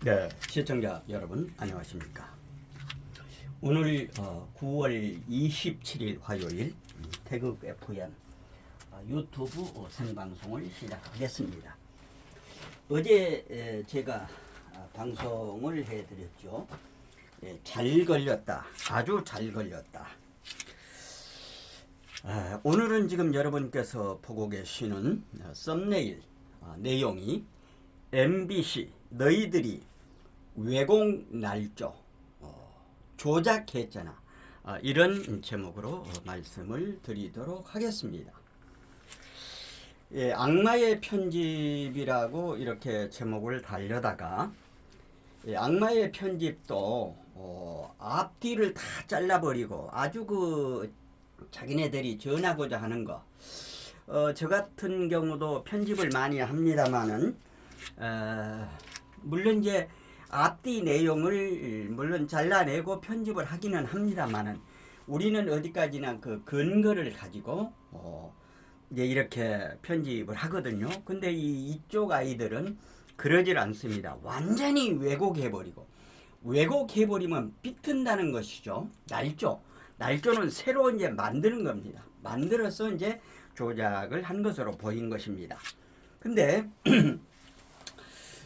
네, 시청자 여러분 안녕하십니까. 오늘 9월 27일 화요일 태극 FM 유튜브 생방송을 시작하겠습니다. 어제 제가 방송을 해드렸죠. 잘 걸렸다, 아주 잘 걸렸다. 오늘은 지금 여러분께서 보고 계시는 썸네일 내용이 MBC 너희들이 외공 날조 조작했잖아, 이런 제목으로 말씀을 드리도록 하겠습니다. 악마의 편집이라고 이렇게 제목을 달려다가 악마의 편집도 앞뒤를 다 잘라버리고 아주 자기네들이 전하고자 하는 거, 저 같은 경우도 편집을 많이 합니다만은 물론 이제 앞뒤 내용을 물론 잘라내고 편집을 하기는 합니다만은 우리는 어디까지나 그 근거를 가지고 이제 이렇게 편집을 하거든요. 근데 이쪽 아이들은 그러질 않습니다. 완전히 왜곡해버리고, 왜곡해버리면 삐튼다는 것이죠. 날조는 새로 이제 만드는 겁니다. 만들어서 이제 조작을 한 것으로 보인 것입니다. 근데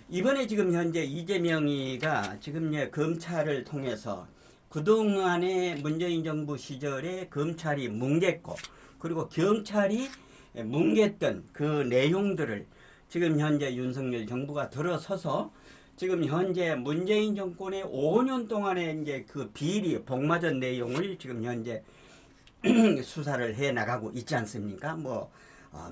이번에 지금 현재 이재명이가 지금 검찰을 통해서 그동안의 문재인 정부 시절에 검찰이 뭉갰고 그리고 경찰이 뭉갰던 그 내용들을 지금 현재 윤석열 정부가 들어서서 지금 현재 문재인 정권의 5년 동안의 이제 그 비리 복마전 내용을 지금 현재 수사를 해 나가고 있지 않습니까?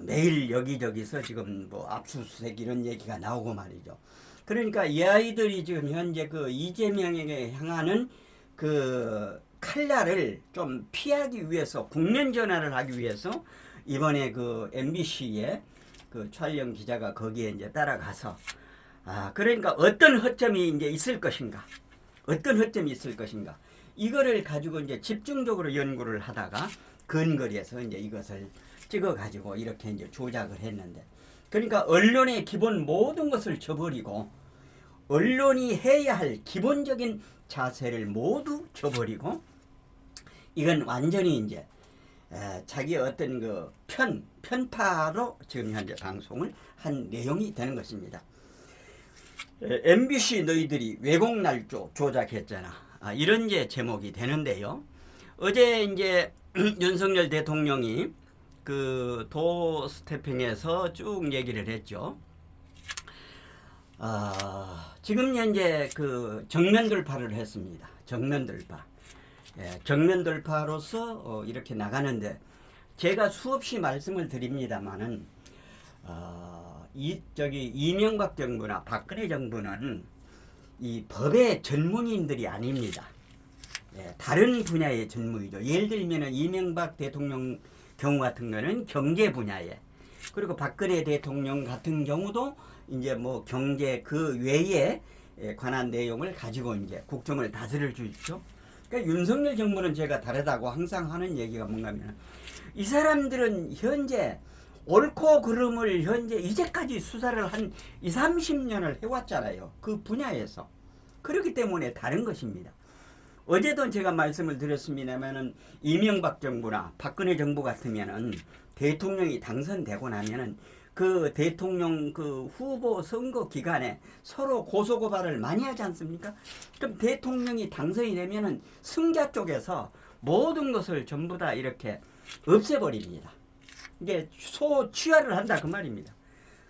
매일 여기저기서 지금 압수수색 이런 얘기가 나오고 말이죠. 그러니까 이 아이들이 지금 현재 그 이재명에게 향하는 그 칼날을 좀 피하기 위해서, 국면 전환을 하기 위해서 이번에 그 MBC의 그 촬영 기자가 거기에 이제 따라가서 그러니까 어떤 허점이 이제 있을 것인가, 이거를 가지고 이제 집중적으로 연구를 하다가 근거리에서 이제 이것을 찍어가지고 이렇게 이제 조작을 했는데, 그러니까 언론의 기본 모든 것을 저버리고 언론이 해야 할 기본적인 자세를 모두 저버리고 이건 완전히 이제 자기 어떤 그 편파로 지금 현재 방송을 한 내용이 되는 것입니다. MBC 너희들이 왜곡 날조 조작했잖아, 이런 게 제목이 되는데요. 어제 이제 윤석열 대통령이 그 도스태핑에서 쭉 얘기를 했죠. 지금 현재 그 정면 돌파를 했습니다. 정면 돌파로서 이렇게 나가는데, 제가 수없이 말씀을 드립니다만은 이명박 정부나 박근혜 정부는 이 법의 전문인들이 아닙니다. 다른 분야의 전문이죠. 예를 들면은 이명박 대통령 경우 같은 거는 경제 분야에, 그리고 박근혜 대통령 같은 경우도 이제 경제 그 외에 관한 내용을 가지고 이제 국정을 다스릴 수 있죠. 그러니까 윤석열 정부는 제가 다르다고 항상 하는 얘기가 뭔가면, 이 사람들은 현재 옳고 그름을 현재 이제까지 수사를 한 20, 30년을 해왔잖아요. 그 분야에서. 그렇기 때문에 다른 것입니다. 어제도 제가 말씀을 드렸습니다만은 이명박 정부나 박근혜 정부 같으면은 대통령이 당선되고 나면은 그 대통령 그 후보 선거 기간에 서로 고소고발을 많이 하지 않습니까? 그럼 대통령이 당선이 되면은 승자 쪽에서 모든 것을 전부 다 이렇게 없애버립니다. 이게 소취하를 한다 그 말입니다.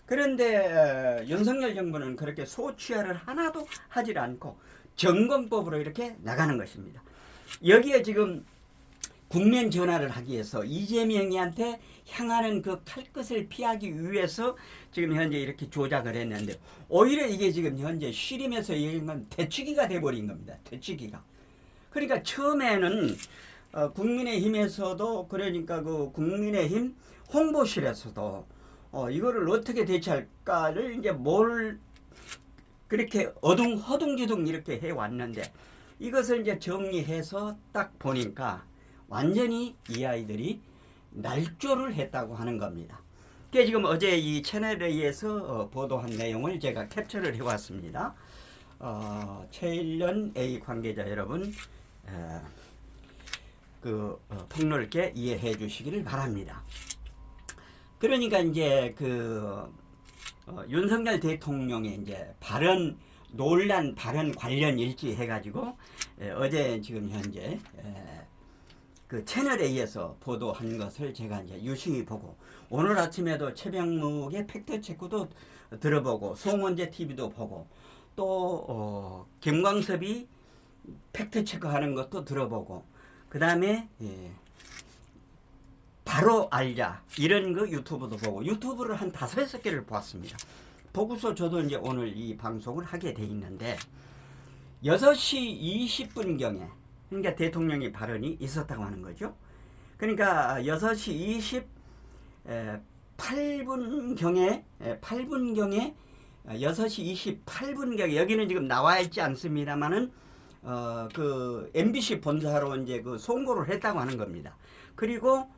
그런데 윤석열 정부는 그렇게 소취하를 하나도 하질 않고 정권법으로 이렇게 나가는 것입니다. 여기에 지금 국면 전환을 하기 위해서 이재명이한테 향하는 그 칼끝을 피하기 위해서 지금 현재 이렇게 조작을 했는데, 오히려 이게 지금 현재 씨름에서 얘기한 대치기가 돼버린 겁니다. 대치기가. 그러니까 처음에는 국민의힘에서도, 그러니까 그 국민의힘 홍보실에서도 이거를 어떻게 대처할까를 이제 그렇게 허둥지둥 이렇게 해왔는데, 이것을 이제 정리해서 딱 보니까 완전히 이 아이들이 날조를 했다고 하는 겁니다. 그게 지금 어제 이 채널에 의해서 보도한 내용을 제가 캡처를 해왔습니다. 최일련 A 관계자 여러분 폭넓게 이해해 주시기를 바랍니다. 그러니까 이제 윤석열 대통령의 이제 논란 발언 관련 일치 해가지고 어제 지금 현재 그 채널에 의해서 보도한 것을 제가 이제 유심히 보고 오늘 아침에도 최병묵의 팩트체크도 들어보고 송원재 TV도 보고 또 김광섭이 팩트체크하는 것도 들어보고 그 다음에 바로 알자 이런 거 유튜브도 보고 유튜브를 한 5-6개를 보았습니다. 보고서 저도 이제 오늘 이 방송을 하게 돼 있는데 6시 20분경에 그러니까 대통령의 발언이 있었다고 하는 거죠. 그러니까 6시 28분경에 6시 28분경에 여기는 지금 나와 있지 않습니다만은 MBC 본사로 이제 송고를 했다고 하는 겁니다. 그리고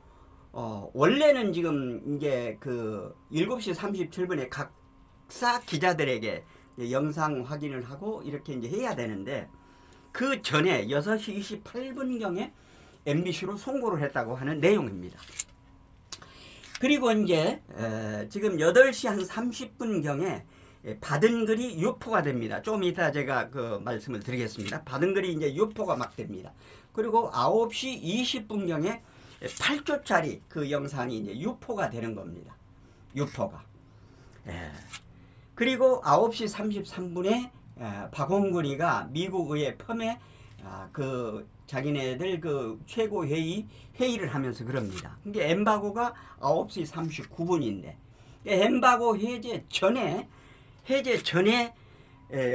원래는 지금 이제 7시 37분에 각사 기자들에게 영상 확인을 하고 이렇게 이제 해야 되는데 그 전에 6시 28분경에 MBC로 송고를 했다고 하는 내용입니다. 그리고 이제 지금 8시 한 30분경에 받은 글이 유포가 됩니다. 좀 이따 제가 말씀을 드리겠습니다. 받은 글이 이제 유포가 막 됩니다. 그리고 9시 20분경에 8초짜리 그 영상이 이제 유포가 되는 겁니다. 유포가. 그리고 9시 33분에 박홍근이가 미국 의회 펌에 자기네들 최고 회의를 하면서 그럽니다. 그게 엠바고가 9시 39분인데 엠바고 해제 전에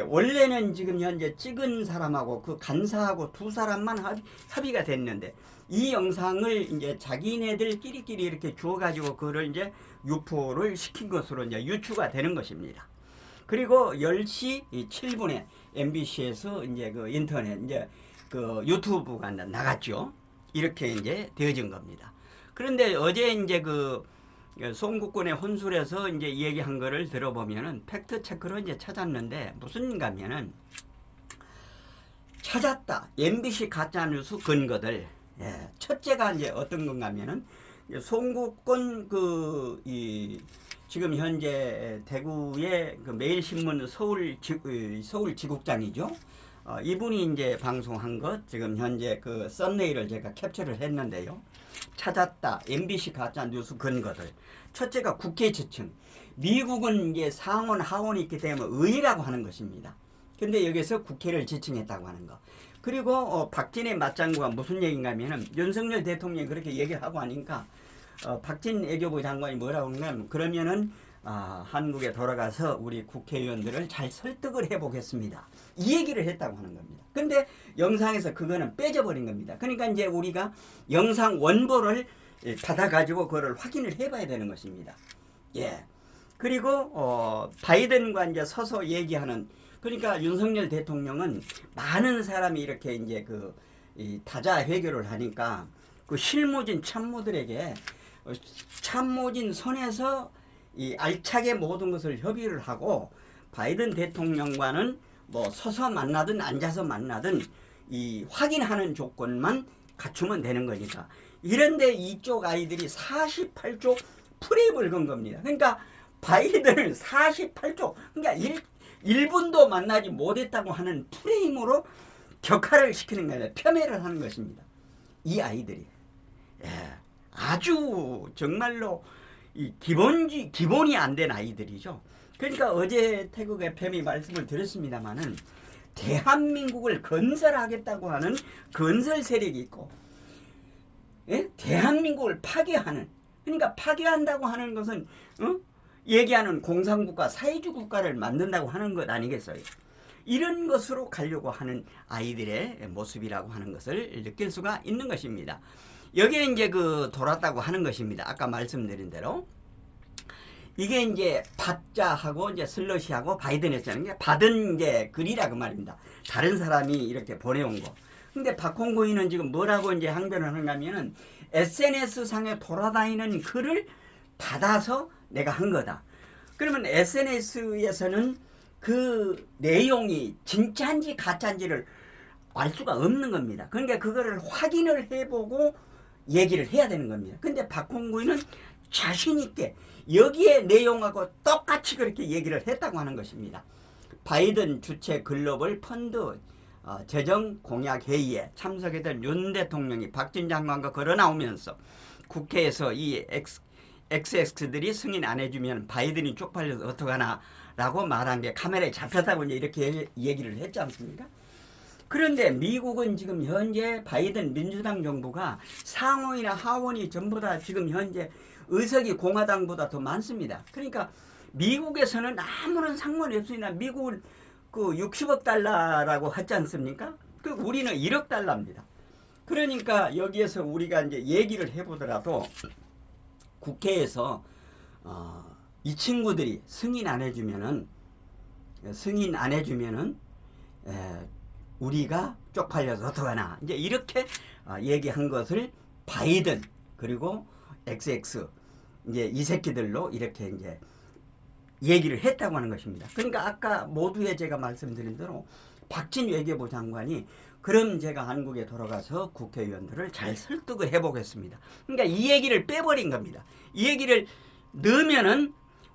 원래는 지금 현재 찍은 사람하고 그 간사하고 두 사람만 합의가 됐는데 이 영상을 이제 자기네들끼리 이렇게 주어가지고 그걸 이제 유포를 시킨 것으로 이제 유추가 되는 것입니다. 그리고 10시 7분에 MBC에서 이제 인터넷 이제 유튜브가 나갔죠. 이렇게 이제 되어진 겁니다. 그런데 어제 이제 송국군의 혼술에서 이제 얘기한 거를 들어보면은 팩트 체크로 이제 찾았는데 무슨가면은 찾았다. MBC 가짜뉴스 근거들. 첫째가 이제 어떤 건가면은 송국군 지금 현재 대구의 매일신문 서울 지국장이죠. 이분이 이제 방송한 것 지금 현재 썸네일을 제가 캡처를 했는데요. 찾았다. MBC 가짜 뉴스 근거들. 첫째가 국회 지층. 미국은 이제 상원 하원이 있기 때문에 의회라고 하는 것입니다. 근데 여기서 국회를 지칭했다고 하는 거. 그리고 박진애 맞장구가 무슨 얘기인가 하면은 윤석열 대통령이 그렇게 얘기를 하고 하니까 박진 외교부 장관이 뭐라고 하냐면 그러면은 한국에 돌아가서 우리 국회의원들을 잘 설득을 해보겠습니다. 이 얘기를 했다고 하는 겁니다. 근데 영상에서 그거는 빼져버린 겁니다. 그러니까 이제 우리가 영상 원본을 받아가지고 그거를 확인을 해봐야 되는 것입니다. 그리고 바이든과 이제 서서 얘기하는 그러니까 윤석열 대통령은 많은 사람이 이렇게 이제 다자 회교를 하니까 실무진 참모들에게 참모진 선에서 알차게 모든 것을 협의를 하고 바이든 대통령과는 뭐 서서 만나든 앉아서 만나든 확인하는 조건만 갖추면 되는 거니까 이런데 이쪽 아이들이 48조 프레임을 건 겁니다. 그러니까 바이든을 48조 그러니까 1분도 만나지 못했다고 하는 프레임으로 격하를 시키는 거예요. 폄훼를 하는 것입니다. 이 아이들이 아주 정말로 기본이 안 된 아이들이죠. 그러니까 어제 태국 FM이 말씀을 드렸습니다마는 대한민국을 건설하겠다고 하는 건설 세력이 있고 대한민국을 파괴하는 그러니까 파괴한다고 하는 것은 얘기하는 공산국가 사회주의 국가를 만든다고 하는 것 아니겠어요. 이런 것으로 가려고 하는 아이들의 모습이라고 하는 것을 느낄 수가 있는 것입니다. 여기에 이제 돌았다고 하는 것입니다. 아까 말씀드린 대로 이게 이제 받자하고 이제 슬러시하고 바이든 했잖아요. 그러니까 받은 이제 글이라 그 말입니다. 다른 사람이 이렇게 보내온 거. 근데 박홍구이는 지금 뭐라고 이제 항변을 하는가면은 SNS 상에 돌아다니는 글을 받아서 내가 한 거다. 그러면 SNS에서는 그 내용이 진짜인지 가짜인지를 알 수가 없는 겁니다. 그러니까 그거를 확인을 해보고 얘기를 해야 되는 겁니다. 근데 박홍구이는 자신 있게 여기에 내용하고 똑같이 그렇게 얘기를 했다고 하는 것입니다. 바이든 주최 글로벌 펀드 재정 공약 회의에 참석했던 윤 대통령이 박진 장관과 걸어 나오면서 국회에서 이 XX들이 승인 안 해주면 바이든이 쪽팔려서 어떡하나 라고 말한 게 카메라에 잡혔다고 이제 이렇게 얘기를 했지 않습니까? 그런데 미국은 지금 현재 바이든 민주당 정부가 상원이나 하원이 전부 다 지금 현재 의석이 공화당보다 더 많습니다. 그러니까 미국에서는 아무런 상관이 없습니다. 미국은 그 60억 달러라고 하지 않습니까? 그 우리는 1억 달러입니다. 그러니까 여기에서 우리가 이제 얘기를 해보더라도 국회에서 이 친구들이 승인 안 해주면은 우리가 쪽팔려서 어떡하나 이제 이렇게 얘기한 것을 바이든 그리고 XX 이제 이 새끼들로 이렇게 이제 얘기를 했다고 하는 것입니다. 그러니까 아까 모두에 제가 말씀드린 대로 박진 외교부 장관이 그럼 제가 한국에 돌아가서 국회의원들을 잘 설득을 해보겠습니다. 그러니까 이 얘기를 빼버린 겁니다. 이 얘기를 넣으면은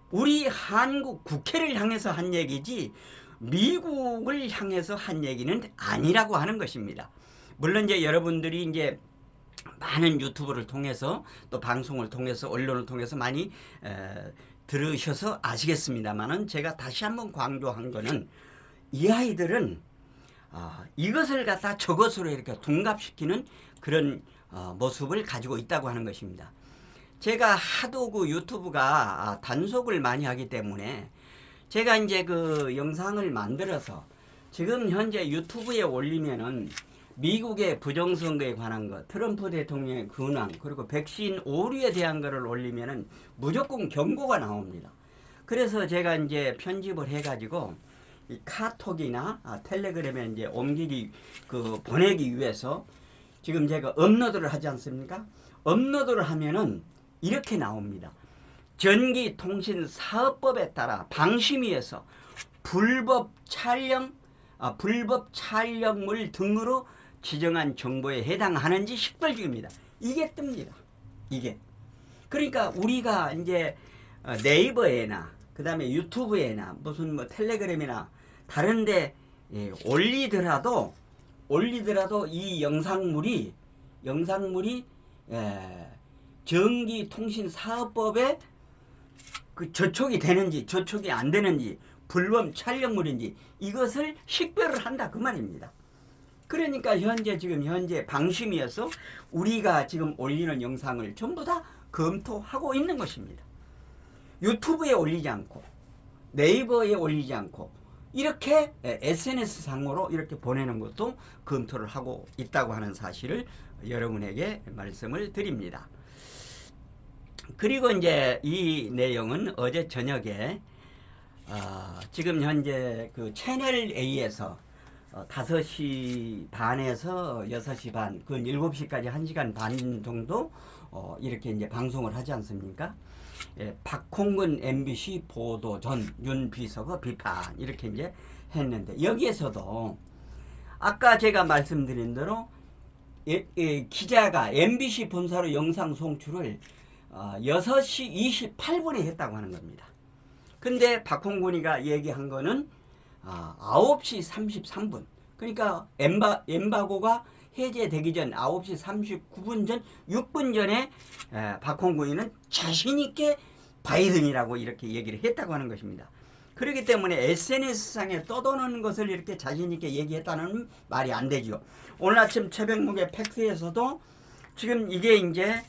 우리 한국 국회를 향해서 한 얘기지 미국을 향해서 한 얘기는 아니라고 하는 것입니다. 물론 이제 여러분들이 이제 많은 유튜브를 통해서 또 방송을 통해서 언론을 통해서 많이 들으셔서 아시겠습니다만은 제가 다시 한번 강조한 거는 이 아이들은 이것을 갖다 저것으로 이렇게 둔갑시키는 그런 모습을 가지고 있다고 하는 것입니다. 제가 하도 그 유튜브가 단속을 많이 하기 때문에 제가 이제 그 영상을 만들어서 지금 현재 유튜브에 올리면은 미국의 부정선거에 관한 것, 트럼프 대통령의 근황, 그리고 백신 오류에 대한 것을 올리면은 무조건 경고가 나옵니다. 그래서 제가 이제 편집을 해가지고 이 카톡이나 텔레그램에 이제 보내기 위해서 지금 제가 업로드를 하지 않습니까? 업로드를 하면은 이렇게 나옵니다. 전기통신사업법에 따라 방심위에서 불법 촬영물 등으로 지정한 정보에 해당하는지 식별 중입니다. 이게 뜹니다. 이게. 그러니까 우리가 이제 네이버에나 그다음에 유튜브에나 무슨 뭐 텔레그램이나 다른데 올리더라도 이 영상물이 전기통신사업법에 그 저촉이 되는지 저촉이 안 되는지 불법 촬영물인지 이것을 식별을 한다 그 말입니다. 그러니까 지금 현재 방심이어서 우리가 지금 올리는 영상을 전부 다 검토하고 있는 것입니다. 유튜브에 올리지 않고 네이버에 올리지 않고 이렇게 SNS 상으로 이렇게 보내는 것도 검토를 하고 있다고 하는 사실을 여러분에게 말씀을 드립니다. 그리고 이제 이 내용은 어제 저녁에 지금 현재 그 채널 A에서 5시 반에서 6시 반, 그 7시까지 1시간 반 정도 이렇게 이제 방송을 하지 않습니까? 박홍근 MBC 보도 전 윤 비서가 비판 이렇게 이제 했는데 여기에서도 아까 제가 말씀드린 대로 기자가 MBC 본사로 영상 송출을 6시 28분에 했다고 하는 겁니다. 근데 박홍근이가 얘기한 거는 9시 33분. 그러니까 엠바고가 해제되기 전 9시 39분 전 6분 전에 박홍근이는 자신 있게 바이든이라고 이렇게 얘기를 했다고 하는 것입니다. 그렇기 때문에 SNS상에 떠도는 것을 이렇게 자신 있게 얘기했다는 말이 안 되죠. 오늘 아침 새벽목의 팩트에서도 지금 이게 이제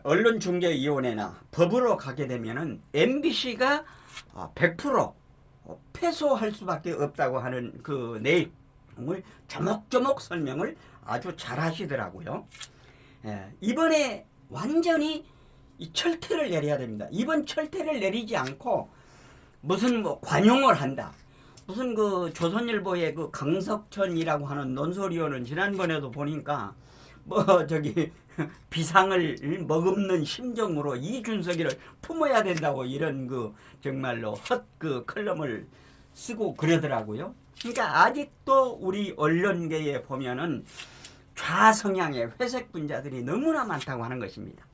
언론중재위원회나 법으로 가게 되면은 MBC가 100% 패소할 수밖에 없다고 하는 그 내용을 조목조목 설명을 아주 잘 하시더라고요. 이번에 완전히 이 철퇴를 내려야 됩니다. 이번 철퇴를 내리지 않고 무슨 뭐 관용을 한다. 무슨 그 조선일보의 그 강석천이라고 하는 논설위원은 지난번에도 보니까 뭐 저기 비상을 머금는 심정으로 이준석이를 품어야 된다고 이런 그 정말로 헛 그 컬럼을 쓰고 그러더라고요. 그러니까 아직도 우리 언론계에 보면은 좌성향의 회색 분자들이 너무나 많다고 하는 것입니다.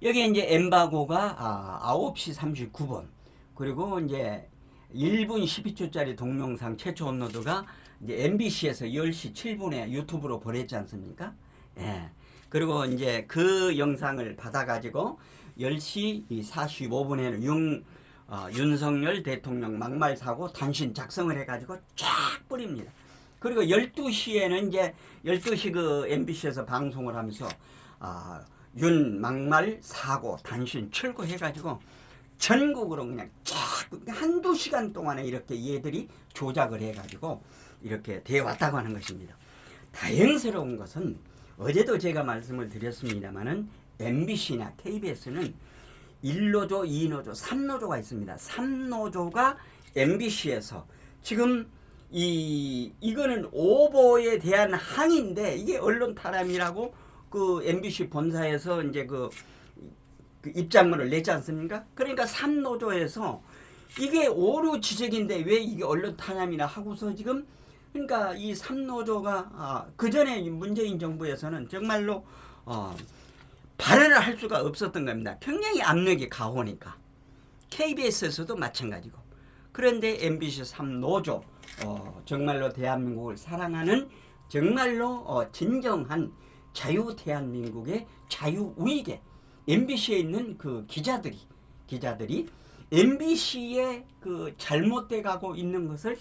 여기 이제 엠바고가 9시 39분 그리고 이제 1분 12초짜리 동영상 최초 업로드가 이제 MBC에서 10시 7분에 유튜브로 보냈지 않습니까? 예. 그리고 이제 그 영상을 받아가지고 10시 45분에는 윤석열 대통령 막말 사고 단신 작성을 해가지고 쫙 뿌립니다. 그리고 12시에는 이제 12시 그 MBC에서 방송을 하면서 윤 막말 사고 단신 철거해가지고 전국으로 그냥 쫙 한두 시간 동안에 이렇게 얘들이 조작을 해가지고 이렇게 되어 왔다고 하는 것입니다. 다행스러운 것은 어제도 제가 말씀을 드렸습니다만은 MBC나 KBS는 1노조, 2노조, 3노조가 있습니다. 3노조가 MBC에서 지금 이거는 오보에 대한 항의인데 이게 언론 탄압이라고 그 MBC 본사에서 이제 그 입장문을 냈지 않습니까? 그러니까 3노조에서 이게 오류 지적인데 왜 이게 언론 탄압이나 하고서 지금 그러니까 이 3노조가 그 전에 문재인 정부에서는 정말로 발언을 할 수가 없었던 겁니다. 굉장히 압력이 가오니까. KBS에서도 마찬가지고. 그런데 MBC 3노조 정말로 대한민국을 사랑하는 정말로 진정한 자유 대한민국의 자유우익의 MBC에 있는 그 기자들이 MBC에 그 잘못돼 가고 있는 것을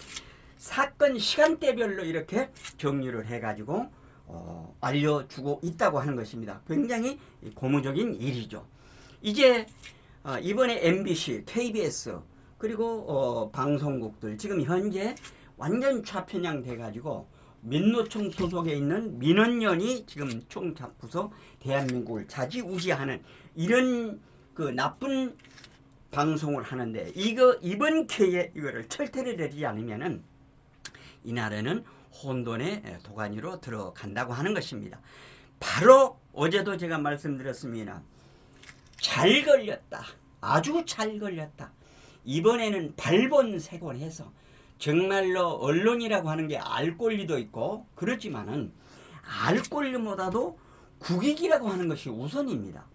사건 시간대별로 이렇게 정리를 해가지고 알려주고 있다고 하는 것입니다. 굉장히 고무적인 일이죠. 이제 이번에 MBC, KBS 그리고 방송국들 지금 현재 완전 좌편향 돼가지고 민노총 소속에 있는 민원연이 지금 총 잡고서 대한민국을 좌지우지하는 이런 그 나쁜 방송을 하는데 이번 기회에 이거를 철퇴를 내리지 않으면은 이 나라는 혼돈의 도가니로 들어간다고 하는 것입니다. 바로 어제도 제가 말씀드렸습니다. 잘 걸렸다. 아주 잘 걸렸다. 이번에는 발본색원해서 정말로 언론이라고 하는 게 알 권리도 있고 그렇지만은 알 권리보다도 국익이라고 하는 것이 우선입니다.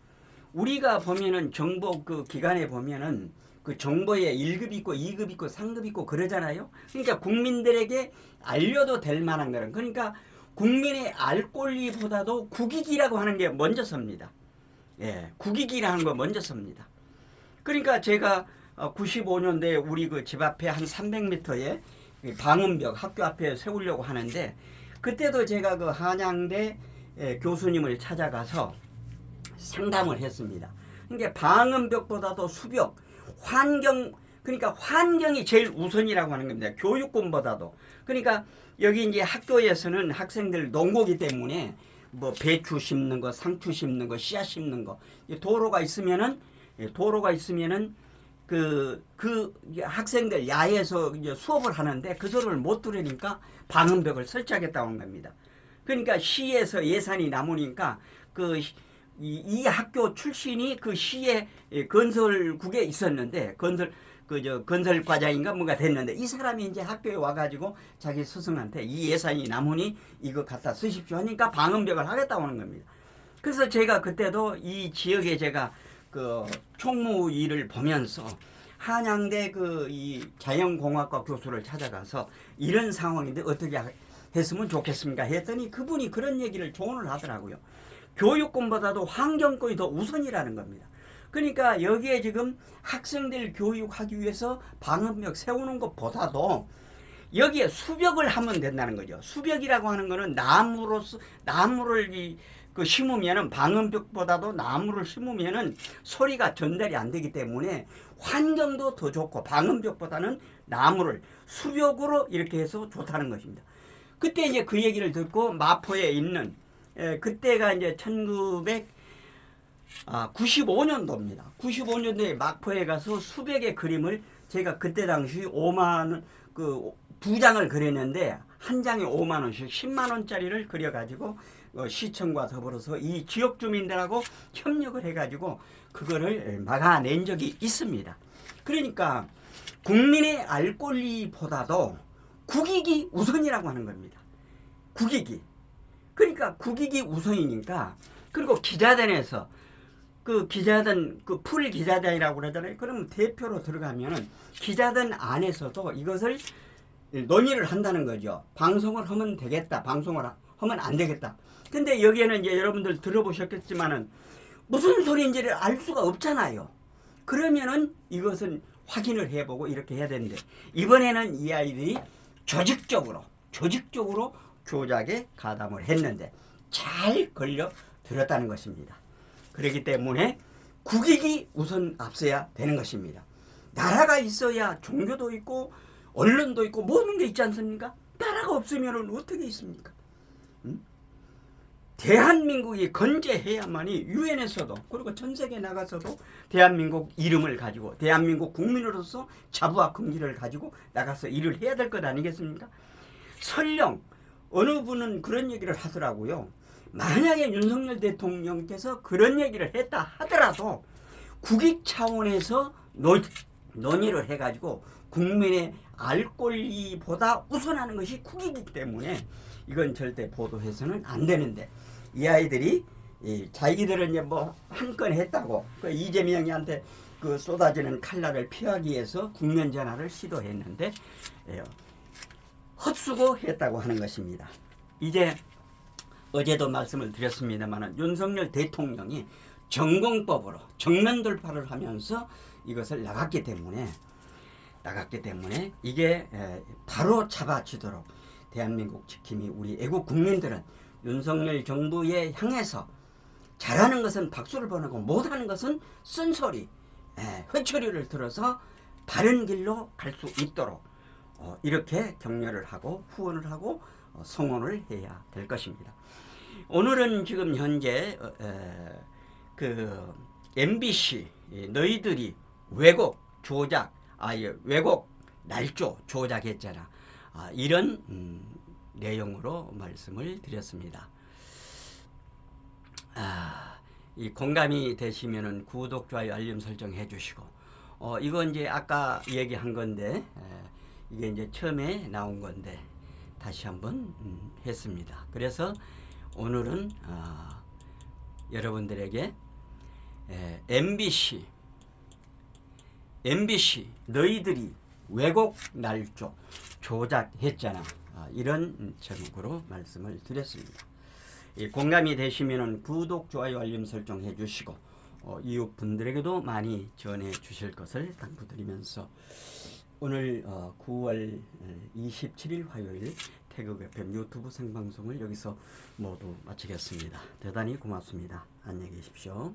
우리가 보면은 정보 그 기관에 보면은 그 정보에 1급 있고 2급 있고 3급 있고 그러잖아요. 그러니까 국민들에게 알려도 될 만한 거는 그러니까 국민의 알 권리보다도 국익이라고 하는 게 먼저 섭니다. 예, 국익이라는 거 먼저 섭니다. 그러니까 제가 95년도에 우리 그 집 앞에 한 300m에 방음벽 학교 앞에 세우려고 하는데 그때도 제가 그 한양대 교수님을 찾아가서 상담을 했습니다. 그러니까 방음벽보다도 수벽, 환경 그러니까 환경이 제일 우선이라고 하는 겁니다. 교육권보다도. 그러니까 여기 이제 학교에서는 학생들 농고기 때문에 뭐 배추 심는 거, 상추 심는 거, 씨앗 심는 거 도로가 있으면은 그 학생들 야외에서 이제 수업을 하는데 그 소리를 못 들으니까 방음벽을 설치하겠다는 겁니다. 그러니까 시에서 예산이 남으니까 이 학교 출신이 그 시의 건설국에 있었는데 건설 과장인가 뭔가 됐는데 이 사람이 이제 학교에 와가지고 자기 스승한테 이 예산이 남으니 이거 갖다 쓰십시오 하니까 방음벽을 하겠다고 하는 겁니다. 그래서 제가 그때도 이 지역에 제가 그 총무 일을 보면서 한양대 이 자연공학과 교수를 찾아가서 이런 상황인데 어떻게 했으면 좋겠습니까 했더니 그분이 그런 얘기를 조언을 하더라고요. 교육권보다도 환경권이 더 우선이라는 겁니다. 그러니까 여기에 지금 학생들 교육하기 위해서 방음벽 세우는 것보다도 여기에 수벽을 하면 된다는 거죠. 수벽이라고 하는 거는 나무를 심으면은 방음벽보다도 나무를 심으면은 소리가 전달이 안 되기 때문에 환경도 더 좋고 방음벽보다는 나무를 수벽으로 이렇게 해서 좋다는 것입니다. 그때 이제 그 얘기를 듣고 마포에 있는 그때가 이제 1995년도입니다. 95년도에 마포에 가서 수백의 그림을 제가 그때 당시 5만 원, 2장을 그렸는데 한 장에 5만 원씩 10만 원짜리를 그려가지고 시청과 더불어서 이 지역 주민들하고 협력을 해가지고 그거를 막아낸 적이 있습니다. 그러니까 국민의 알 권리보다도 국익이 우선이라고 하는 겁니다. 국익이. 그러니까 국익이 우선이니까. 그리고 기자단에서 그 기자단 그 풀 기자단이라고 그러잖아요. 그러면 대표로 들어가면은 기자단 안에서도 이것을 논의를 한다는 거죠. 방송을 하면 되겠다. 방송을 하면 안 되겠다. 근데 여기에는 이제 여러분들 들어보셨겠지만은 무슨 소리인지를 알 수가 없잖아요. 그러면은 이것은 확인을 해보고 이렇게 해야 되는데 이번에는 이 아이들이 조직적으로 조작에 가담을 했는데 잘 걸려 들었다는 것입니다. 그렇기 때문에 국익이 우선 앞서야 되는 것입니다. 나라가 있어야 종교도 있고 언론도 있고 모든 게 있지 않습니까? 나라가 없으면 어떻게 있습니까? 대한민국이 건재해야만이 유엔에서도 그리고 전 세계에 나가서도 대한민국 이름을 가지고 대한민국 국민으로서 자부와 긍지를 가지고 나가서 일을 해야 될 것 아니겠습니까? 설령 어느 분은 그런 얘기를 하더라고요. 만약에 윤석열 대통령께서 그런 얘기를 했다 하더라도 국익 차원에서 논의를 해가지고 국민의 알 권리보다 우선하는 것이 국익이기 때문에 이건 절대 보도해서는 안 되는데 이 아이들이 자기들은 이제 뭐 한 건 했다고 그 이재명이한테 그 쏟아지는 칼날을 피하기 위해서 국면 전환을 시도했는데 헛수고했다고 하는 것입니다. 이제 어제도 말씀을 드렸습니다만 윤석열 대통령이 전공법으로 정면 돌파를 하면서 이것을 나갔기 때문에 이게 바로 잡아지도록 대한민국 지킴이 우리 애국 국민들은 윤석열 정부에 향해서 잘하는 것은 박수를 보내고 못하는 것은 쓴소리, 회초리를 들어서 바른 길로 갈 수 있도록 이렇게 격려를 하고 후원을 하고 성원을 해야 될 것입니다. 오늘은 지금 현재 그 MBC 너희들이 왜곡 조작 왜곡 날조 조작했잖아. 이런 내용으로 말씀을 드렸습니다. 이 공감이 되시면은 구독, 좋아요, 알림 설정 해주시고 이건 이제 아까 얘기한 건데 이게 이제 처음에 나온 건데 다시 한번 했습니다. 그래서 오늘은 여러분들에게 MBC 너희들이 왜곡 날조 조작했잖아. 이런 제목으로 말씀을 드렸습니다. 공감이 되시면 구독, 좋아요, 알림 설정 해주시고 이웃분들에게도 많이 전해 주실 것을 당부드리면서 오늘 9월 27일 화요일 태극 FM 유튜브 생방송을 여기서 모두 마치겠습니다. 대단히 고맙습니다. 안녕히 계십시오.